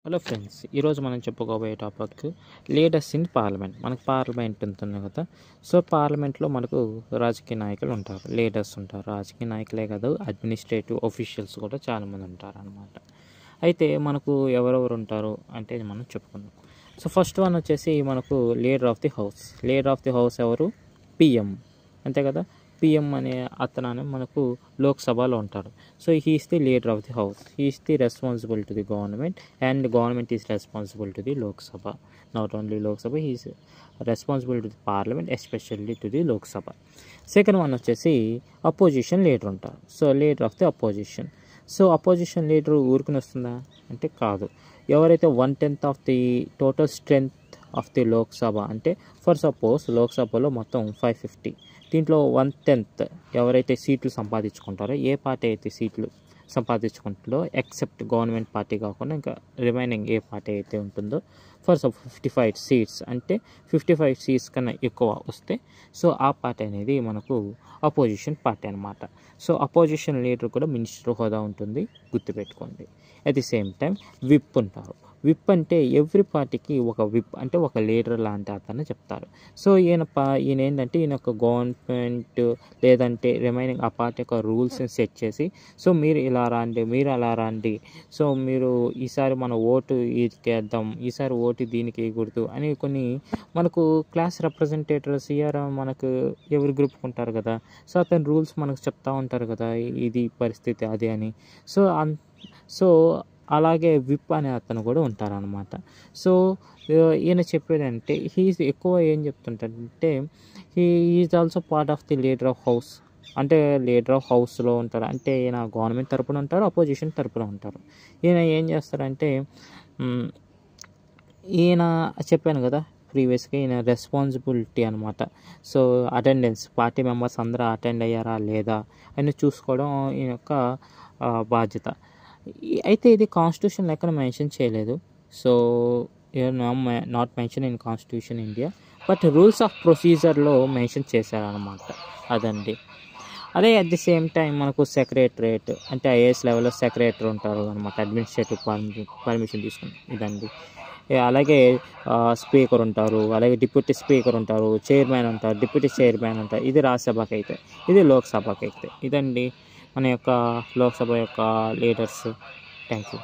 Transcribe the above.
Hello friends, ఈరోజు మనం చెప్పుకోబోయే టాపిక్ లీడర్స్ ఇన్ పార్లమెంట్. మనకు పార్లమెంట్ ఉంటుంది కదా. సో పార్లమెంట్లో మనకు రాజకీయ నాయకులు ఉంటారు, లీడర్స్ ఉంటారు. రాజకీయ నాయకులే కాదు, అడ్మినిస్ట్రేటివ్ ఆఫీషియల్స్ కూడా చాలామంది ఉంటారు అనమాట. అయితే మనకు ఎవరెవరు ఉంటారు అంటే మనం చెప్పుకుందాం. సో ఫస్ట్ వన్ వచ్చేసి మనకు leader of the house. Leader of the house ఎవరు? పిఎం, అంతే కదా. పిఎం అనే అతను మనకు లోక్సభలో ఉంటారు. So he is the leader of the house. He is the responsible to the government and government is responsible to the Lok Sabha. Not only Lok Sabha, he is responsible to the parliament, especially to the Lok Sabha. Second one వచ్చేసి opposition leader ఉంటారు. So leader of the opposition. So opposition leader ఊరుకుని వస్తుందా అంటే కాదు. ఎవరైతే 1/10 of the total strength of the Lok Sabha, అంటే for suppose లోక్సభలో మొత్తం 550, దీంట్లో 1/10 ఎవరైతే సీట్లు సంపాదించుకుంటారో, ఏ పార్టీ అయితే సీట్లు సంపాదించుకుంటుందో ఎక్సెప్ట్ గవర్నమెంట్ పార్టీ కాకుండా ఇంకా రిమైనింగ్ ఏ పార్టీ అయితే ఉంటుందో, ఫర్ సపోజ్ 55 సీట్స్, అంటే 55 సీట్స్ కన్నా ఎక్కువ వస్తే సో ఆ పార్టీ అనేది మనకు అపోజిషన్ పార్టీ అనమాట. సో అపోజిషన్ లీడర్ కూడా మినిస్టర్ హోదా ఉంటుంది, గుర్తుపెట్టుకోండి. At the same time whip ఉంటారు. విప్ అంటే ఎవ్రీ పార్టీకి ఒక విప్, అంటే ఒక లీడర్ లాంటి అతను చెప్తారు. సో ఈయన ఏంటంటే ఈయన ఒక గవర్నమెంట్ లేదంటే రిమైనింగ్ ఆ పార్టీ యొక్క రూల్స్ని సెట్ చేసి, సో మీరు ఇలా రండి, మీరు అలా రండి, సో మీరు ఈసారి మన ఓటు వీటికి వేద్దాం, ఈసారి ఓటు దీనికి వేయకూడదు అని కొన్ని మనకు క్లాస్ రిప్రజెంటేటివ్స్ ఇయర్ మనకు ఎవరి గ్రూప్ ఉంటారు కదా. సో అతని రూల్స్ మనకు చెప్తా ఉంటారు కదా, ఇది పరిస్థితి అది అని. సో అలాగే విప్ అనే అతను కూడా ఉంటారనమాట. సో ఈయన చెప్పేదంటే ఎక్కువ ఏం చెప్తుంటాడంటే he is also part of the leader of house. అంటే లీడర్ ఆఫ్ హౌస్లో ఉంటారు, అంటే ఈయన గవర్నమెంట్ తరపున ఉంటారు, అపోజిషన్ తరపున ఉంటారు. ఈయన ఏం చేస్తారంటే ఈయన చెప్పాను కదా ప్రీవియస్గా, ఈయన రెస్పాన్సిబిలిటీ అనమాట. సో అటెండెన్స్, పార్టీ మెంబర్స్ అందరూ అటెండ్ అయ్యారా లేదా అని చూసుకోవడం ఈయన యొక్క బాధ్యత. అయితే ఇది కాన్స్టిట్యూషన్ ఎక్కడ మెన్షన్ చేయలేదు. So not mention in constitution India, but rules of ప్రొసీజర్లో మెన్షన్ చేశారనమాట. అదండి. అదే అట్ ది సేమ్ టైం మనకు సెక్రటరేట్, అంటే ఐఏఎస్ లెవెల్లో సెక్రటరీ ఉంటారు అనమాట, అడ్మినిస్ట్రేటివ్ పర్మిషన్ తీసుకుని. ఇదండి. అలాగే స్పీకర్ ఉంటారు, అలాగే డిప్యూటీ స్పీకర్ ఉంటారు, చైర్మన్ ఉంటారు, డిప్యూటీ చైర్మన్ ఉంటారు. ఇది రాజ్యసభకి అయితే, ఇది లోక్సభకి అయితే. ఇదండి మన యొక్క లోక్సభ యొక్క లీడర్స్. Thank you.